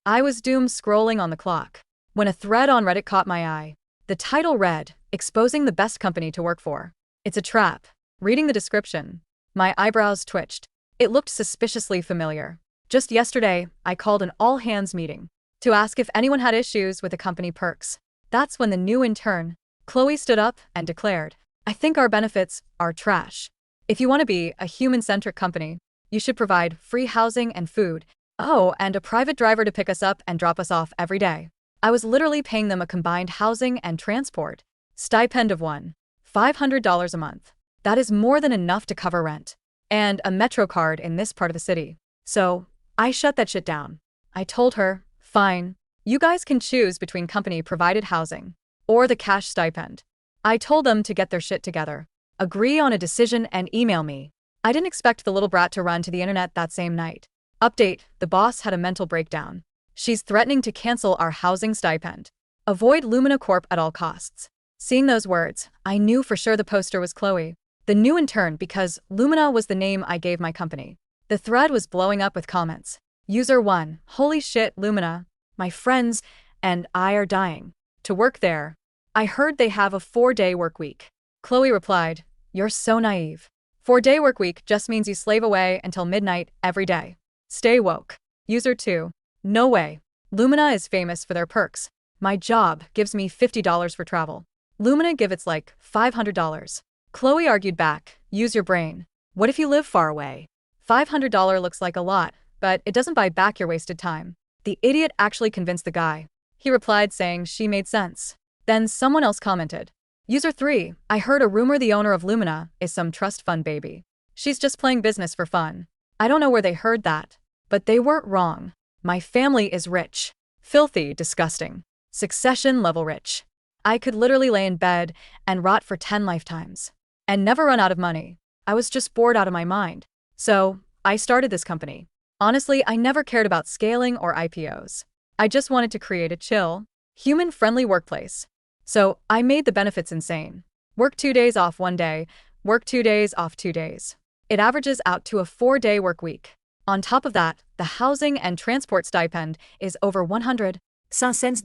I was doomed scrolling on the clock when a thread on Reddit caught my eye. The title read, "Exposing the Best Company to Work For. It's a Trap." Reading the description, my eyebrows twitched. It looked suspiciously familiar. Just yesterday, I called an all-hands meeting to ask if anyone had issues with the company perks. That's when the new intern, Chloe, stood up and declared, "I think our benefits are trash. If you want to be a human-centric company, you should provide free housing and food. Oh, and a private driver to pick us up and drop us off every day." I was literally paying them a combined housing and transport stipend of $1,500 a month. That is more than enough to cover rent and a Metro card in this part of the city. So I shut that shit down. I told her, "Fine, you guys can choose between company-provided housing or the cash stipend." I told them to get their shit together, agree on a decision, and email me. I didn't expect the little brat to run to the internet that same night. Update: the boss had a mental breakdown. She's threatening to cancel our housing stipend. Avoid Lumina Corp at all costs. Seeing those words, I knew for sure the poster was Chloe, the new intern, because Lumina was the name I gave my company. The thread was blowing up with comments. User 1: "Holy shit, Lumina. My friends and I are dying to work there. I heard they have a 4-day work week." Chloe replied, "You're so naive. 4-day work week just means you slave away until midnight every day. Stay woke." User 2: "No way. Lumina is famous for their perks. My job gives me $50 for travel. Lumina give it's like $500. Chloe argued back, "Use your brain. What if you live far away? $500 looks like a lot, but it doesn't buy back your wasted time." The idiot actually convinced the guy. He replied saying she made sense. Then someone else commented. User 3: "I heard a rumor the owner of Lumina is some trust fund baby. She's just playing business for fun." I don't know where they heard that, but they weren't wrong. My family is rich. Filthy, disgusting. Succession level rich. I could literally lay in bed and rot for 10 lifetimes and never run out of money. I was just bored out of my mind. So I started this company. Honestly, I never cared about scaling or IPOs. I just wanted to create a chill, human-friendly workplace. So I made the benefits insane. Work 2 days off 1 day, work 2 days off 2 days. It averages out to a 4-day work week. On top of that, the housing and transport stipend is over 105 cents.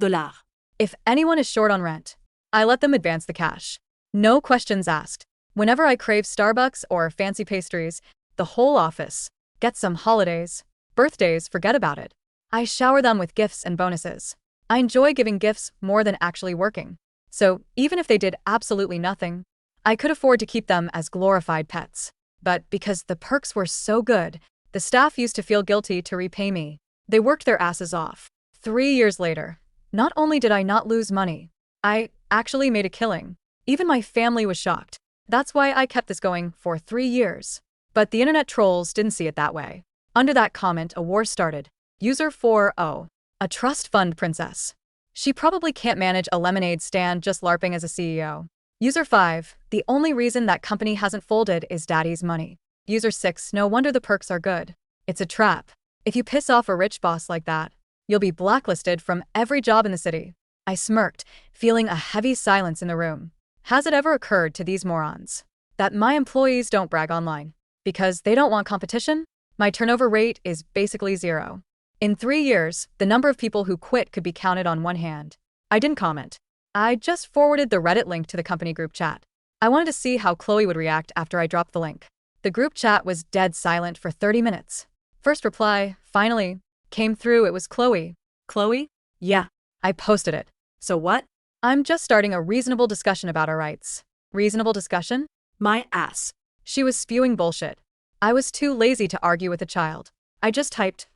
If anyone is short on rent, I let them advance the cash. No questions asked. Whenever I crave Starbucks or fancy pastries, the whole office gets some. Holidays, birthdays, forget about it. I shower them with gifts and bonuses. I enjoy giving gifts more than actually working. So even if they did absolutely nothing, I could afford to keep them as glorified pets. But because the perks were so good, the staff used to feel guilty to repay me. They worked their asses off. 3 years later, not only did I not lose money, I actually made a killing. Even my family was shocked. That's why I kept this going for 3 years. But the internet trolls didn't see it that way. Under that comment, a war started. User 4: "Oh, a trust fund princess. She probably can't manage a lemonade stand just LARPing as a CEO." User 5: "The only reason that company hasn't folded is daddy's money." User 6: "No wonder the perks are good. It's a trap. If you piss off a rich boss like that, you'll be blacklisted from every job in the city." I smirked, feeling a heavy silence in the room. Has it ever occurred to these morons that my employees don't brag online because they don't want competition? My turnover rate is basically 0. In 3 years, the number of people who quit could be counted on one hand. I didn't comment. I just forwarded the Reddit link to the company group chat. I wanted to see how Chloe would react after I dropped the link. The group chat was dead silent for 30 minutes. First reply, finally, came through. It was Chloe. "Chloe? Yeah. I posted it. So what? I'm just starting a reasonable discussion about our rights." Reasonable discussion? My ass. She was spewing bullshit. I was too lazy to argue with a child. I just typed,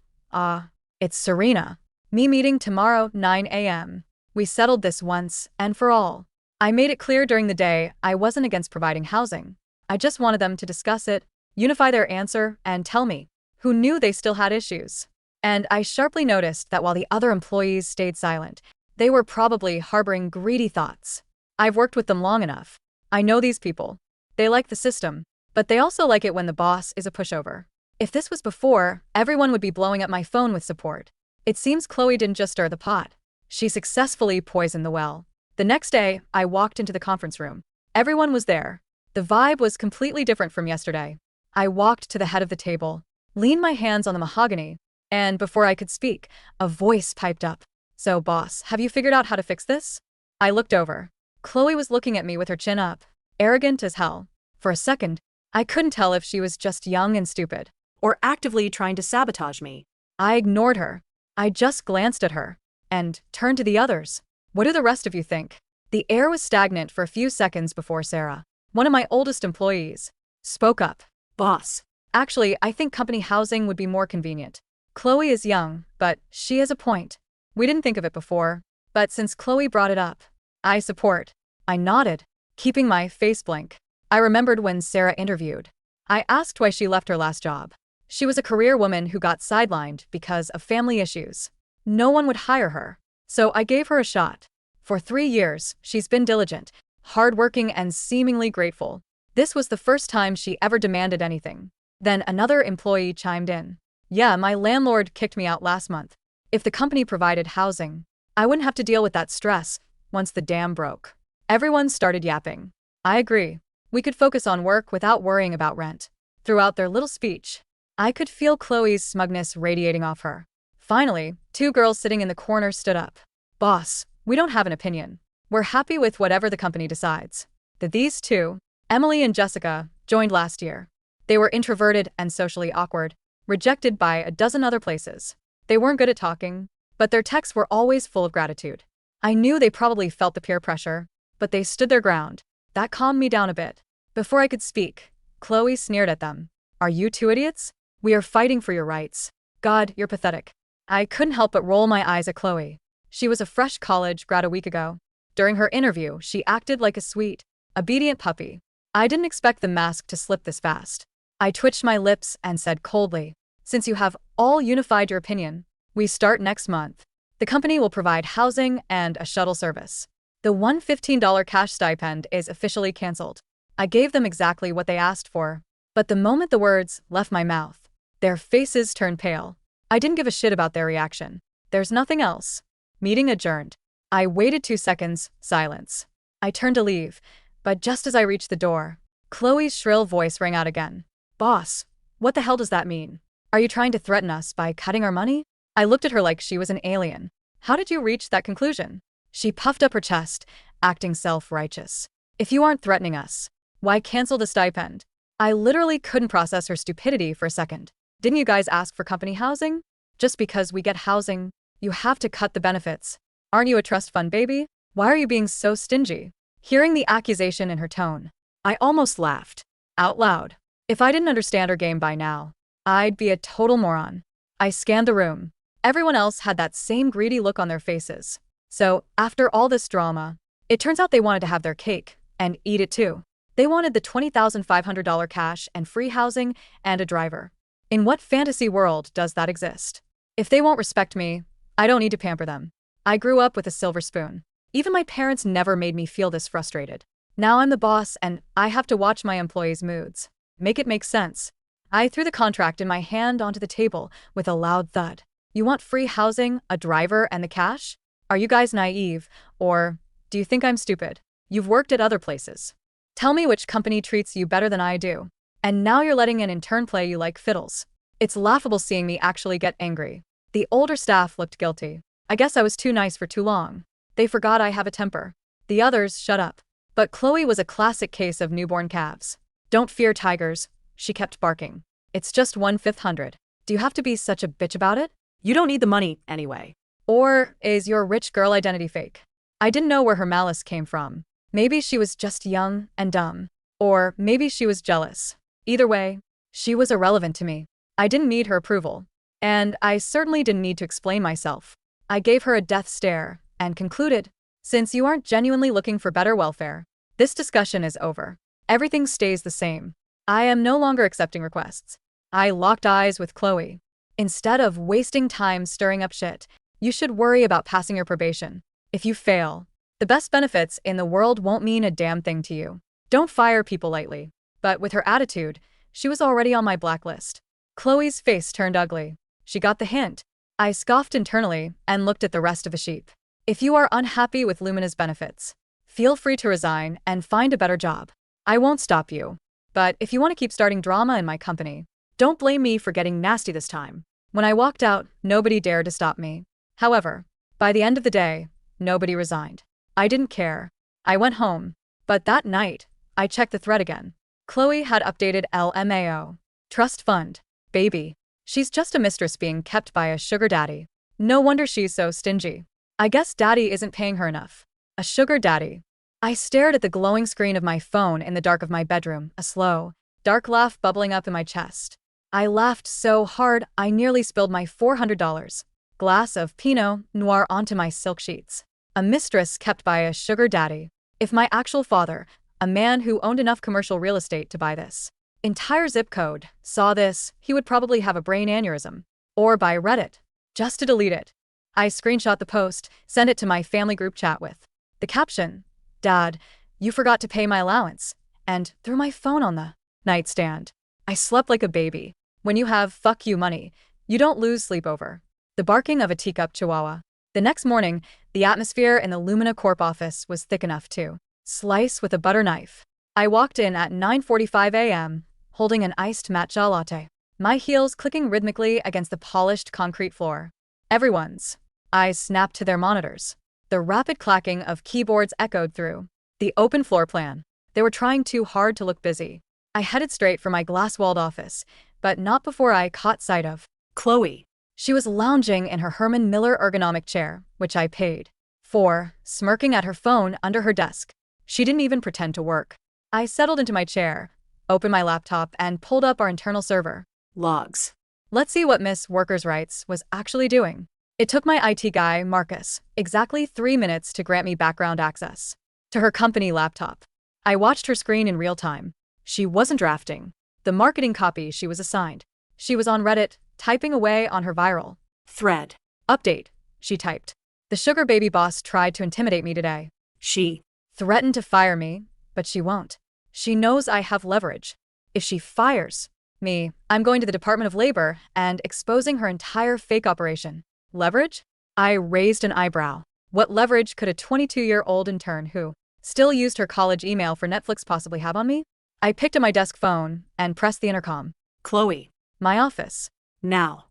"It's Serena. Me meeting tomorrow 9 a.m. We settled this once and for all." I made it clear during the day I wasn't against providing housing. I just wanted them to discuss it, unify their answer, and tell me. Who knew they still had issues? And I sharply noticed that while the other employees stayed silent, they were probably harboring greedy thoughts. I've worked with them long enough. I know these people. They like the system, but they also like it when the boss is a pushover. If this was before, everyone would be blowing up my phone with support. It seems Chloe didn't just stir the pot. She successfully poisoned the well. The next day, I walked into the conference room. Everyone was there. The vibe was completely different from yesterday. I walked to the head of the table, leaned my hands on the mahogany, And before I could speak, a voice piped up. So, boss, have you figured out how to fix this? I looked over. Chloe was looking at me with her chin up, arrogant as hell. For a second, I couldn't tell if she was just young and stupid, or actively trying to sabotage me. I ignored her. I just glanced at her and turned to the others. What do the rest of you think? The air was stagnant for a few seconds before Sarah, one of my oldest employees, spoke up. Boss. Actually, I think company housing would be more convenient. Chloe is young, but she has a point. We didn't think of it before, but since Chloe brought it up, I support. I nodded, keeping my face blank. I remembered when Sarah interviewed. I asked why she left her last job. She was a career woman who got sidelined because of family issues. No one would hire her, so I gave her a shot. For 3 years, she's been diligent, hardworking, and seemingly grateful. This was the first time she ever demanded anything. Then another employee chimed in. Yeah, my landlord kicked me out last month. If the company provided housing, I wouldn't have to deal with that stress once the dam broke. Everyone started yapping. I agree. We could focus on work without worrying about rent. Throughout their little speech, I could feel Chloe's smugness radiating off her. Finally, 2 girls sitting in the corner stood up. Boss, we don't have an opinion. We're happy with whatever the company decides. These two, Emily and Jessica, joined last year. They were introverted and socially awkward, rejected by a dozen other places. They weren't good at talking, but their texts were always full of gratitude. I knew they probably felt the peer pressure, but they stood their ground. That calmed me down a bit. Before I could speak, Chloe sneered at them. Are you 2 idiots? We are fighting for your rights. God, you're pathetic. I couldn't help but roll my eyes at Chloe. She was a fresh college grad a week ago. During her interview, she acted like a sweet, obedient puppy. I didn't expect the mask to slip this fast. I twitched my lips and said coldly, since you have all unified your opinion, we start next month. The company will provide housing and a shuttle service. The $115 cash stipend is officially canceled. I gave them exactly what they asked for. But the moment the words left my mouth, their faces turned pale. I didn't give a shit about their reaction. There's nothing else. Meeting adjourned. I waited 2 seconds, silence. I turned to leave, but just as I reached the door, Chloe's shrill voice rang out again. Boss, what the hell does that mean? Are you trying to threaten us by cutting our money? I looked at her like she was an alien. How did you reach that conclusion? She puffed up her chest, acting self-righteous. If you aren't threatening us, why cancel the stipend? I literally couldn't process her stupidity for a second. Didn't you guys ask for company housing? Just because we get housing, you have to cut the benefits. Aren't you a trust fund baby? Why are you being so stingy? Hearing the accusation in her tone, I almost laughed. Out loud. If I didn't understand her game by now, I'd be a total moron. I scanned the room. Everyone else had that same greedy look on their faces. So, after all this drama, it turns out they wanted to have their cake and eat it too. They wanted the $20,500 cash and free housing and a driver. In what fantasy world does that exist? If they won't respect me, I don't need to pamper them. I grew up with a silver spoon. Even my parents never made me feel this frustrated. Now I'm the boss and I have to watch my employees' moods. Make it make sense. I threw the contract in my hand onto the table with a loud thud. You want free housing, a driver, and the cash? Are you guys naive, or do you think I'm stupid? You've worked at other places. Tell me which company treats you better than I do. And now you're letting an intern play you like fiddles. It's laughable seeing me actually get angry. The older staff looked guilty. I guess I was too nice for too long. They forgot I have a temper. The others shut up. But Chloe was a classic case of newborn calves. Don't fear tigers, she kept barking. It's just 1/500. Do you have to be such a bitch about it? You don't need the money anyway. Or is your rich girl identity fake? I didn't know where her malice came from. Maybe she was just young and dumb. Or maybe she was jealous. Either way, she was irrelevant to me. I didn't need her approval. And I certainly didn't need to explain myself. I gave her a death stare and concluded, since you aren't genuinely looking for better welfare, this discussion is over. Everything stays the same. I am no longer accepting requests. I locked eyes with Chloe. Instead of wasting time stirring up shit, you should worry about passing your probation. If you fail, the best benefits in the world won't mean a damn thing to you. Don't fire people lightly. But with her attitude, she was already on my blacklist. Chloe's face turned ugly. She got the hint. I scoffed internally and looked at the rest of the sheep. If you are unhappy with Lumina's benefits, feel free to resign and find a better job. I won't stop you. But if you want to keep starting drama in my company, don't blame me for getting nasty this time. When I walked out, nobody dared to stop me. However, by the end of the day, nobody resigned. I didn't care. I went home. But that night, I checked the thread again. Chloe had updated LMAO. Trust fund. Baby. She's just a mistress being kept by a sugar daddy. No wonder she's so stingy. I guess daddy isn't paying her enough. A sugar daddy. I stared at the glowing screen of my phone in the dark of my bedroom, a slow, dark laugh bubbling up in my chest. I laughed so hard I nearly spilled my $400 glass of Pinot Noir onto my silk sheets. A mistress kept by a sugar daddy. If my actual father, a man who owned enough commercial real estate to buy this entire zip code, saw this, he would probably have a brain aneurysm. Or buy Reddit. Just to delete it. I screenshot the post, sent it to my family group chat with the caption, "Dad, you forgot to pay my allowance," and threw my phone on the nightstand. I slept like a baby. When you have fuck you money, you don't lose sleep over the barking of a teacup chihuahua. The next morning, the atmosphere in the Lumina Corp office was thick enough to slice with a butter knife. I walked in at 9:45 a.m., holding an iced matcha latte, my heels clicking rhythmically against the polished concrete floor. Everyone's eyes snapped to their monitors. The rapid clacking of keyboards echoed through the open floor plan. They were trying too hard to look busy. I headed straight for my glass-walled office, but not before I caught sight of Chloe. She was lounging in her Herman Miller ergonomic chair, which I paid for, smirking at her phone under her desk. She didn't even pretend to work. I settled into my chair, opened my laptop, and pulled up our internal server Logs. Let's see what Miss Workers' Rights was actually doing. It took my IT guy, Marcus, exactly 3 minutes to grant me background access to her company laptop. I watched her screen in real time. She wasn't drafting the marketing copy she was assigned. She was on Reddit, typing away on her viral Thread. update, she typed. The sugar baby boss tried to intimidate me today. She Threatened to fire me, but she won't. She knows I have leverage. If she fires me, I'm going to the Department of Labor and exposing her entire fake operation. Leverage? I raised an eyebrow. What leverage could a 22-year-old intern who still used her college email for Netflix possibly have on me? I picked up my desk phone and pressed the intercom. Chloe. My office. Now.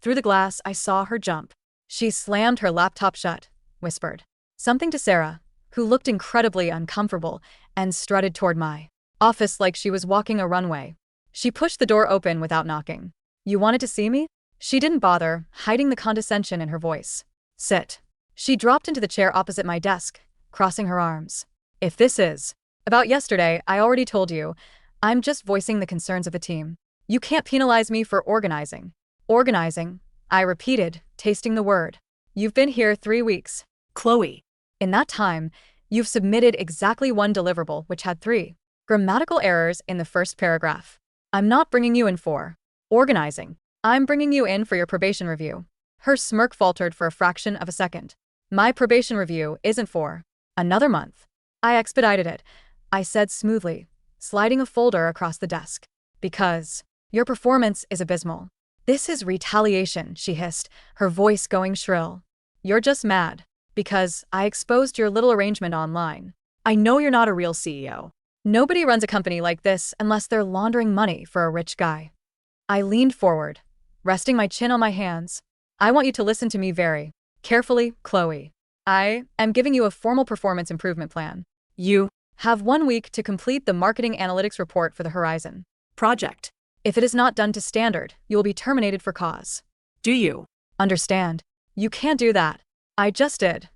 Through the glass, I saw her jump. She slammed her laptop shut, whispered something to Sarah, who looked incredibly uncomfortable, and strutted toward my office like she was walking a runway. She pushed the door open without knocking. You wanted to see me? She didn't bother, hiding the condescension in her voice. Sit. She dropped into the chair opposite my desk, crossing her arms. If this is about yesterday, I already told you. I'm just voicing the concerns of the team. You can't penalize me for organizing. Organizing, I repeated, tasting the word. You've been here 3 weeks. Chloe. In that time, you've submitted exactly one deliverable which had 3 grammatical errors in the first paragraph. I'm not bringing you in for organizing. I'm bringing you in for your probation review. Her smirk faltered for a fraction of a second. My probation review isn't for another month. I expedited it, I said smoothly, sliding a folder across the desk. Because your performance is abysmal. This is retaliation, she hissed, her voice going shrill. You're just mad. Because I exposed your little arrangement online. I know you're not a real CEO. Nobody runs a company like this unless they're laundering money for a rich guy. I leaned forward, resting my chin on my hands. I want you to listen to me very carefully, Chloe. I am giving you a formal performance improvement plan. You have 1 week to complete the marketing analytics report for the Horizon Project. If it is not done to standard, you will be terminated for cause. Do you understand? You can't do that. I just did.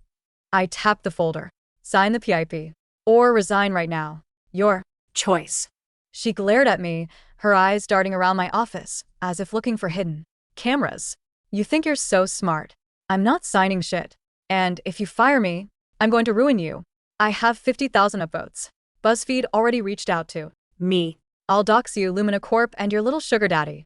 I tapped the folder. Sign the PIP. Or resign right now. Your choice. She glared at me, her eyes darting around my office, as if looking for hidden cameras. You think you're so smart. I'm not signing shit. And if you fire me, I'm going to ruin you. I have 50,000 upvotes. BuzzFeed already reached out to me. I'll dox you, Lumina Corp, and your little sugar daddy.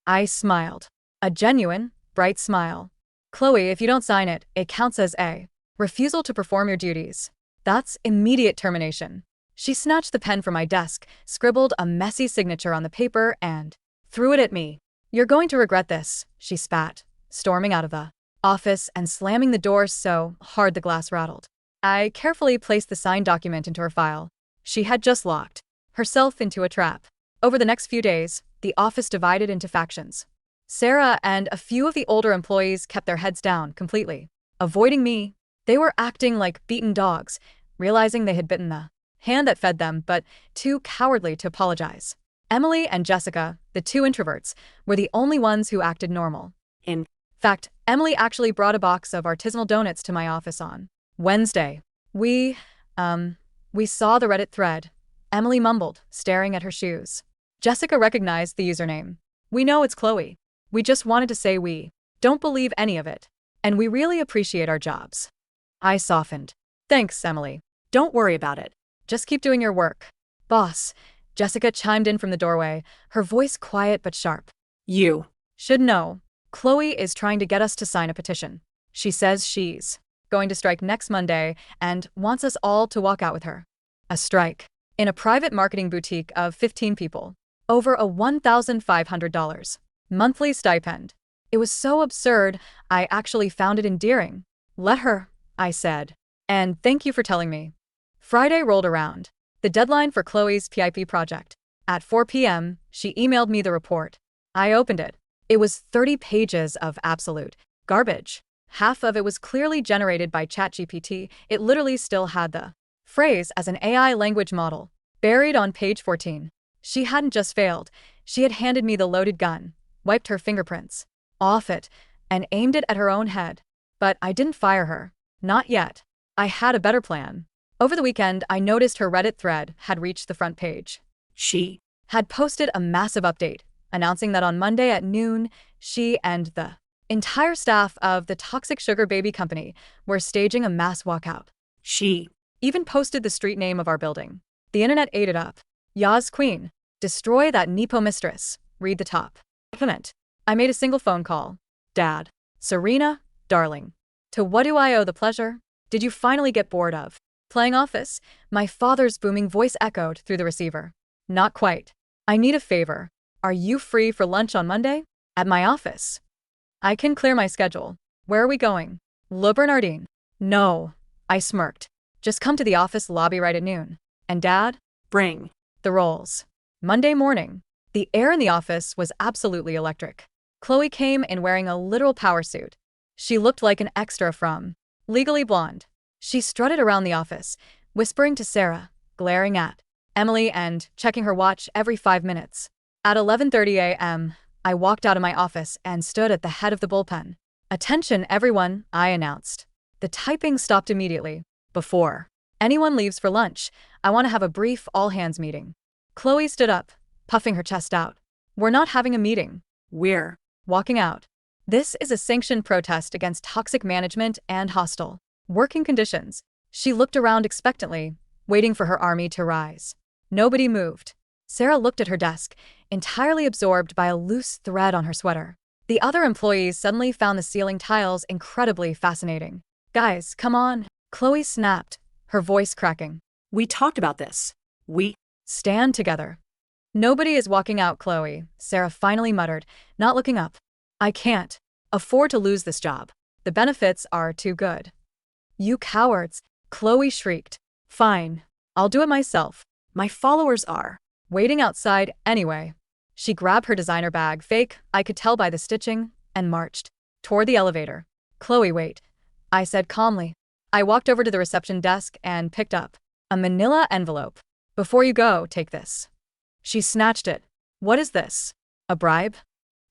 I smiled. A genuine, bright smile. Chloe, if you don't sign it, it counts as a refusal to perform your duties. That's immediate termination. She snatched the pen from my desk, scribbled a messy signature on the paper, and threw it at me. You're going to regret this, she spat, storming out of the office and slamming the door so hard the glass rattled. I carefully placed the signed document into her file. She had just locked herself into a trap. Over the next few days, the office divided into factions. Sarah and a few of the older employees kept their heads down completely, avoiding me. They were acting like beaten dogs, realizing they had bitten the hand that fed them, but too cowardly to apologize. Emily and Jessica, the two introverts, were the only ones who acted normal. In Fact, Emily actually brought a box of artisanal donuts to my office on Wednesday. We saw the Reddit thread. Emily mumbled, staring at her shoes. Jessica recognized the username. We know it's Chloe. We just wanted to say we don't believe any of it. And we really appreciate our jobs. I softened. Thanks, Emily. Don't worry about it. Just keep doing your work. Boss, Jessica chimed in from the doorway, her voice quiet but sharp. You Should know. Chloe is trying to get us to sign a petition. She says she's going to strike next Monday and wants us all to walk out with her. A strike. In a private marketing boutique of 15 people. Over a $1,500 monthly stipend. It was so absurd, I actually found it endearing. Let her, I said. And thank you for telling me. Friday rolled around. The deadline for Chloe's PIP project. At 4 p.m., she emailed me the report. I opened it. It was 30 pages of absolute garbage. Half of it was clearly generated by ChatGPT. It literally still had the phrase as an AI language model buried on page 14. She hadn't just failed. She had handed me the loaded gun, wiped her fingerprints off it, and aimed it at her own head. But I didn't fire her. Not yet. I had a better plan. Over the weekend, I noticed her Reddit thread had reached the front page. She Had posted a massive update, announcing that on Monday at noon, she and the entire staff of the Toxic Sugar Baby Company were staging a mass walkout. She Even posted the street name of our building. The internet ate it up. Yas Queen. Destroy that Nepo mistress. Read the top comment. I made a single phone call. Dad. Serena, darling. To what do I owe the pleasure? Did you finally get bored of playing Office? My father's booming voice echoed through the receiver. Not quite. I need a favor. Are you free for lunch on Monday? At my office. I can clear my schedule. Where are we going? Le Bernardin. No. I smirked. Just come to the office lobby right at noon. And Dad? bring The rolls. Monday morning. The air in the office was absolutely electric. Chloe came in wearing a literal power suit. She looked like an extra from Legally Blonde. She strutted around the office, whispering to Sarah, glaring at Emily and checking her watch every 5 minutes. At 11:30 a.m., I walked out of my office and stood at the head of the bullpen. Attention everyone, I announced. The typing stopped immediately. Before anyone leaves for lunch, I want to have a brief all-hands meeting. Chloe stood up, puffing her chest out. We're not having a meeting. we're Walking out. This is a sanctioned protest against toxic management and hostile working conditions. She looked around expectantly, waiting for her army to rise. Nobody moved. Sarah looked at her desk, entirely absorbed by a loose thread on her sweater. The other employees suddenly found the ceiling tiles incredibly fascinating. Guys, come on. Chloe snapped, her voice cracking. we talked about this. We Stand together. Nobody is walking out, Chloe, Sarah finally muttered, not looking up. I can't afford to lose this job. The benefits are too good. You cowards, Chloe shrieked. Fine. I'll do it myself. my followers are Waiting outside anyway. She grabbed her designer bag, fake, I could tell by the stitching, and marched toward the elevator. Chloe, wait. I said calmly. I walked over to the reception desk and picked up a manila envelope. Before you go, take this. She snatched it. What is this? A bribe?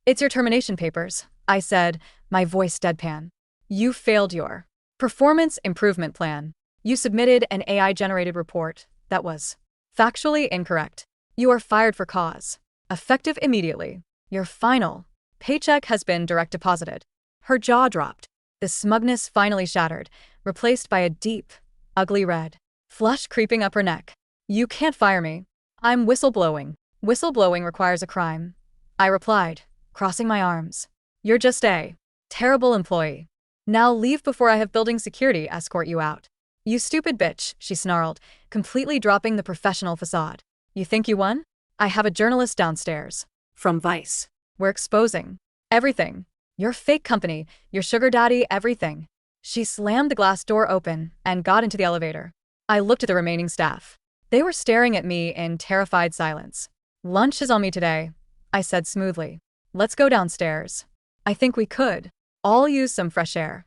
It's your termination papers, I said, my voice deadpan. You failed your performance improvement plan. You submitted an AI-generated report that was factually incorrect. You are fired for cause. Effective immediately. Your final paycheck has been direct deposited. Her jaw dropped. The smugness finally shattered, replaced by a deep, ugly red flush creeping up her neck. You can't fire me. I'm whistleblowing. Whistleblowing requires a crime. I replied, crossing my arms. You're just a terrible employee. Now leave before I have building security escort you out. You stupid bitch, she snarled, completely dropping the professional facade. You think you won? I have a journalist downstairs. from Vice. We're exposing everything. Your fake company, your sugar daddy, everything. She slammed the glass door open and got into the elevator. I looked at the remaining staff. They were staring at me in terrified silence. Lunch is on me today, I said smoothly. Let's go downstairs. I think we could all use some fresh air.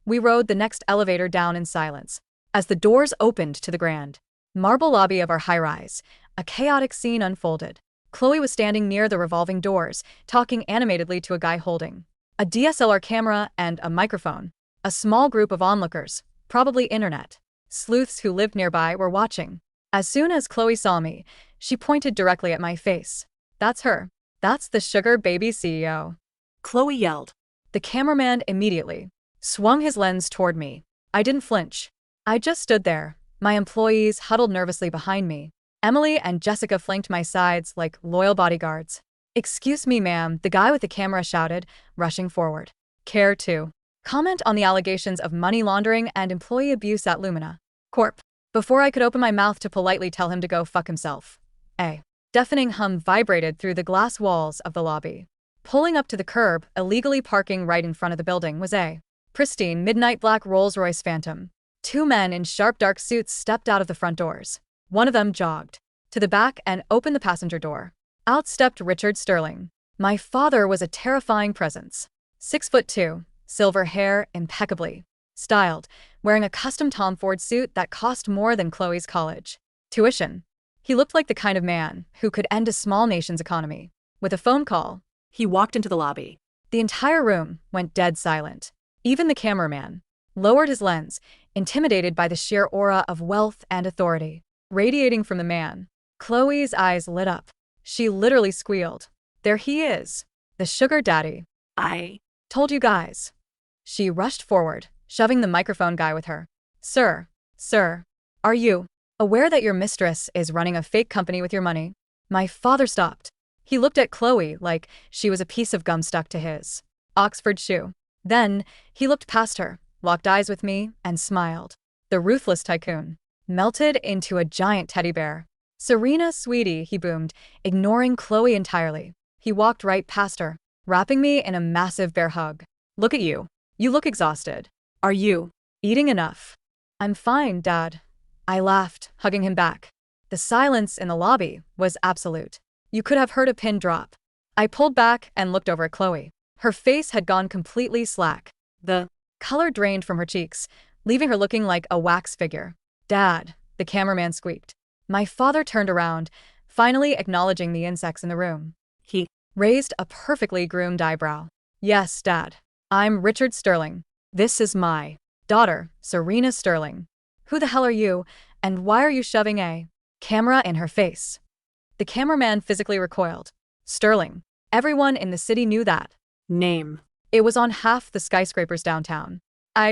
We rode the next elevator down in silence. As the doors opened to the grand marble lobby of our high-rise, a chaotic scene unfolded. Chloe was standing near the revolving doors, talking animatedly to a guy holding a DSLR camera and a microphone. A small group of onlookers, probably internet sleuths who lived nearby, were watching. As soon as Chloe saw me, she pointed directly at my face. That's her. That's the sugar baby CEO. Chloe yelled. The cameraman immediately swung his lens toward me. I didn't flinch. I just stood there. My employees huddled nervously behind me. Emily and Jessica flanked my sides like loyal bodyguards. Excuse me, ma'am, the guy with the camera shouted, rushing forward. Care to comment on the allegations of money laundering and employee abuse at Lumina Corp. Before I could open my mouth to politely tell him to go fuck himself, a deafening hum vibrated through the glass walls of the lobby. Pulling up to the curb, illegally parking right in front of the building, was a pristine midnight black Rolls-Royce Phantom. Two men in sharp dark suits stepped out of the front doors. One of them jogged to the back and opened the passenger door. Out stepped Richard Sterling. My father was a terrifying presence. 6'2", silver hair impeccably styled, wearing a custom Tom Ford suit that cost more than Chloe's college tuition. He looked like the kind of man who could end a small nation's economy with a phone call. He walked into the lobby. The entire room went dead silent. Even the cameraman lowered his lens, intimidated by the sheer aura of wealth and authority radiating from the man. Chloe's eyes lit up. She literally squealed. There he is, the sugar daddy. I Told you guys. She rushed forward, shoving the microphone guy with her. Sir, are you aware that your mistress is running a fake company with your money? My father stopped. He looked at Chloe like she was a piece of gum stuck to his Oxford shoe. Then, he looked past her, locked eyes with me, and smiled. The ruthless tycoon melted into a giant teddy bear. Serena, sweetie, he boomed, ignoring Chloe entirely. He walked right past her, wrapping me in a massive bear hug. Look at you. You look exhausted. Are you eating enough? I'm fine, Dad. I laughed, hugging him back. The silence in the lobby was absolute. You could have heard a pin drop. I pulled back and looked over at Chloe. Her face had gone completely slack. The color drained from her cheeks, leaving her looking like a wax figure. Dad, the cameraman squeaked. My father turned around, finally acknowledging the insects in the room. He raised a perfectly groomed eyebrow. Yes, Dad. I'm Richard Sterling. This is my daughter, Serena Sterling. Who the hell are you, and why are you shoving a camera in her face? The cameraman physically recoiled. Sterling. Everyone in the city knew that name. It was on half the skyscrapers downtown.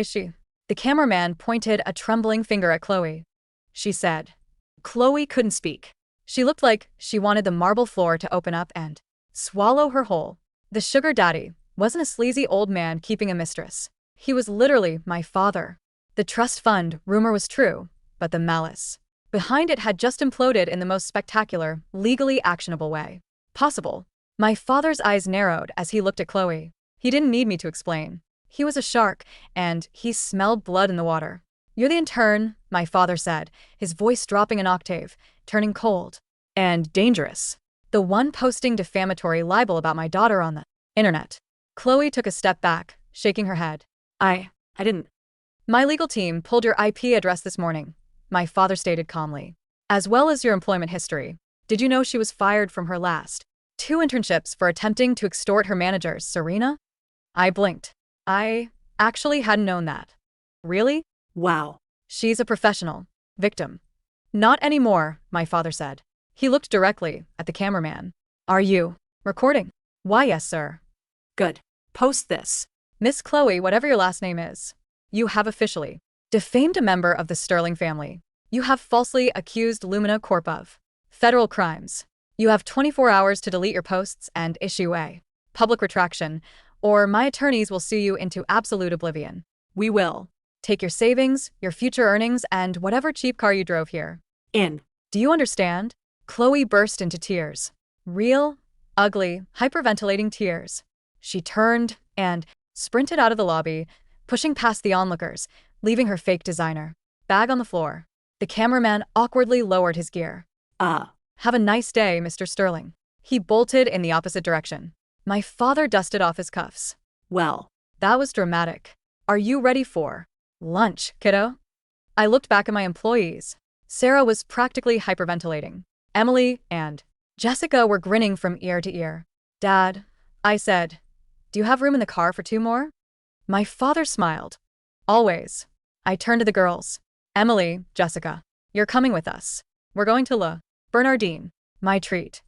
She. The cameraman pointed a trembling finger at Chloe. She said. Chloe couldn't speak. She looked like she wanted the marble floor to open up and swallow her whole. The sugar daddy wasn't a sleazy old man keeping a mistress. He was literally my father. The trust fund rumor was true, but the malice behind it had just imploded in the most spectacular, legally actionable way possible. My father's eyes narrowed as he looked at Chloe. He didn't need me to explain. He was a shark, and he smelled blood in the water. You're the intern, my father said, his voice dropping an octave, turning cold. And dangerous. The one posting defamatory libel about my daughter on the internet. Chloe took a step back, shaking her head. I didn't. My legal team pulled your IP address this morning, my father stated calmly. As well as your employment history. Did you know she was fired from her last 2 internships for attempting to extort her managers, Serena? I blinked. I actually hadn't known that. Really? Wow. She's a professional. Victim. Not anymore, my father said. He looked directly at the cameraman. Are you recording? Why, yes, sir. Good. Post this. Miss Chloe, whatever your last name is, you have officially defamed a member of the Sterling family. You have falsely accused Lumina Corp of federal crimes. You have 24 hours to delete your posts and issue a public retraction, or my attorneys will sue you into absolute oblivion. We will take your savings, your future earnings, and whatever cheap car you drove here. In. Do you understand? Chloe burst into tears. Real, ugly, hyperventilating tears. She turned and sprinted out of the lobby, pushing past the onlookers, leaving her fake designer bag on the floor. The cameraman awkwardly lowered his gear. Have a nice day, Mr. Sterling. He bolted in the opposite direction. My father dusted off his cuffs. Well, That was dramatic. Are you ready for lunch, kiddo? I looked back at my employees. Sarah was practically hyperventilating. Emily and Jessica were grinning from ear to ear. Dad, I said, do you have room in the car for 2 more? My father smiled. Always. I turned to the girls. Emily, Jessica, you're coming with us. We're going to La Bernardine, my treat.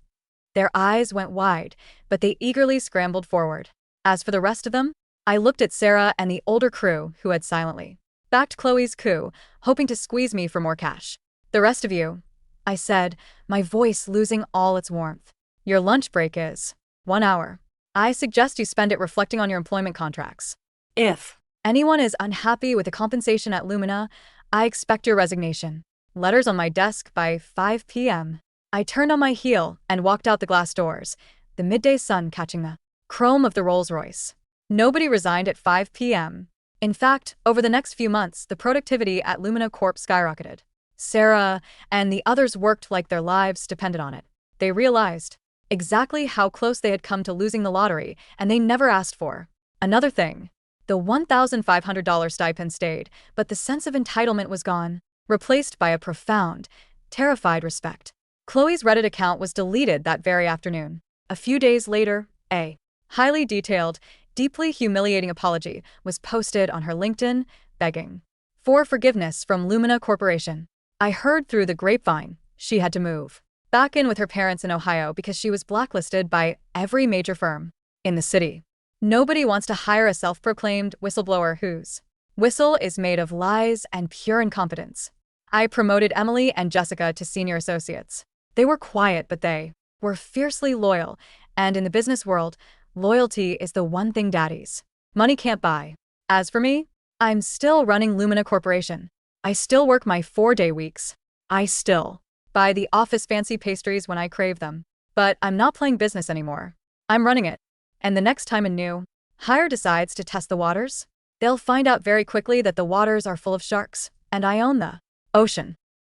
Their eyes went wide, but they eagerly scrambled forward. As for the rest of them, I looked at Sarah and the older crew who had silently backed Chloe's coup, hoping to squeeze me for more cash. The rest of you, I said, my voice losing all its warmth. Your lunch break is 1 hour. I suggest you spend it reflecting on your employment contracts. if. Anyone is unhappy with the compensation at Lumina, I expect your resignation. Letters on my desk by 5 p.m. I turned on my heel and walked out the glass doors, the midday sun catching the chrome of the Rolls-Royce. Nobody resigned at 5 p.m. In fact, over the next few months, the productivity at Lumina Corp skyrocketed. Sarah and the others worked like their lives depended on it. They realized exactly how close they had come to losing the lottery, and they never asked for another thing. The $1,500 stipend stayed, but the sense of entitlement was gone, replaced by a profound, terrified respect. Chloe's Reddit account was deleted that very afternoon. A few days later, a highly detailed, deeply humiliating apology was posted on her LinkedIn, begging for forgiveness from Lumina Corporation. I heard through the grapevine she had to move back in with her parents in Ohio because she was blacklisted by every major firm in the city. Nobody wants to hire a self-proclaimed whistleblower whose whistle is made of lies and pure incompetence. I promoted Emily and Jessica to senior associates. They were quiet, but they were fiercely loyal, and in the business world, loyalty is the one thing daddies money can't buy. As for me, I'm still running Lumina Corporation. I still work my 4-day weeks. I still buy the office fancy pastries when I crave them. But I'm not playing business anymore. I'm running it. And the next time a new hire decides to test the waters, they'll find out very quickly that the waters are full of sharks, and I own the ocean.